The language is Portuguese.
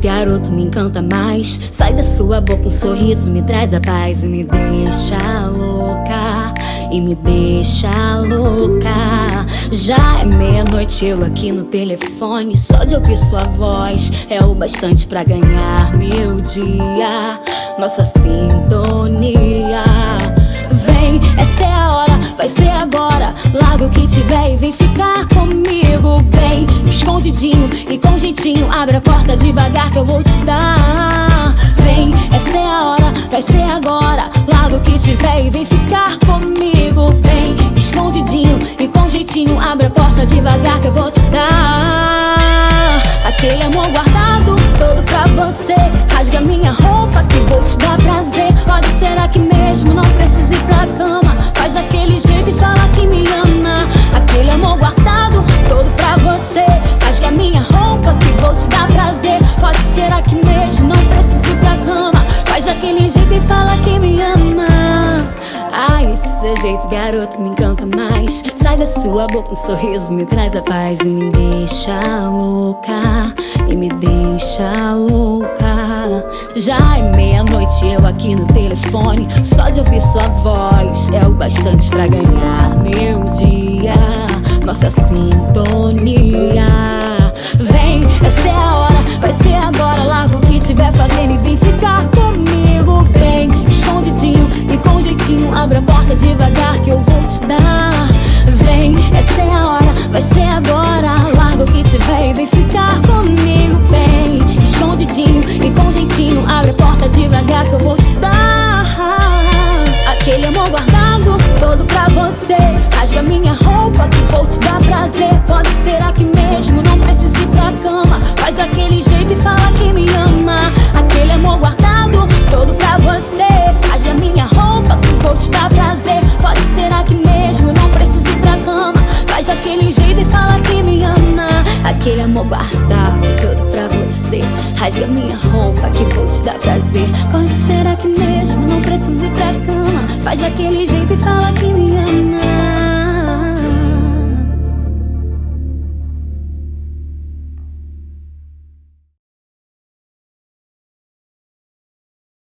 garoto, me encanta mais. Sai da sua boca um sorriso, me traz a paz e me deixa louca, e me deixa louca. Já é meia-noite, eu aqui no telefone. Só de ouvir sua voz é o bastante pra ganhar meu dia, nossa sintonia. Vem, essa é a hora, vai ser agora. Larga o que tiver e vem ficar comigo bem escondidinho e com jeitinho. Abre a porta devagar que eu vou te dar. Vem, essa é a hora, vai ser agora. Larga o que tiver e vem ficar comigo bem escondidinho e com jeitinho. Abre a porta devagar que eu vou te dar aquele amor guardado todo pra você. Rasga minha roupa que vou te dar prazer. Pode ser aqui mesmo, não precisa ir pra cama. Faz daquele jeito e fala que me ama. Aquele amor guardado todo pra você. Rasga minha roupa que vou te dar prazer. Pode ser aqui mesmo, não precisa ir pra cama. Faz daquele jeito e fala que me ama. Ai, esse seu jeito, garoto, me encanta mais. Sai da sua boca um sorriso, me traz a paz e me deixa louca, e me deixa louca. Já é meia-noite, eu aqui no telefone. Só de ouvir sua voz é o bastante pra ganhar meu dia, nossa sintonia. Vem, essa é a hora, vai ser agora. Larga o que tiver fazendo e vem ficar comigo bem escondidinho e com jeitinho. Abre a porta devagar que eu vou te dar. Vem, essa é a hora, vai ser agora. Larga o que tiver e vem ficar comigo bem escondidinho e com jeitinho. Abre a porta devagar que eu vou te dar aquele amor guardado todo pra você. Rasga minha roupa que vou te dar prazer. Pode ser aqui mesmo, não precisa ir pra cama. Faz daquele jeito e fala que me ama. Aquele amor guardado todo pra você. Rasga minha roupa que vou te dar prazer. Pode ser aqui mesmo, não precisa ir pra cama. Faz daquele jeito e fala que me ama. Aquele amor guardado todo pra você. Rasga minha roupa que vou te dar prazer. Pode ser aqui mesmo, não precisa ir pra cama. Faz daquele jeito e fala que me ama.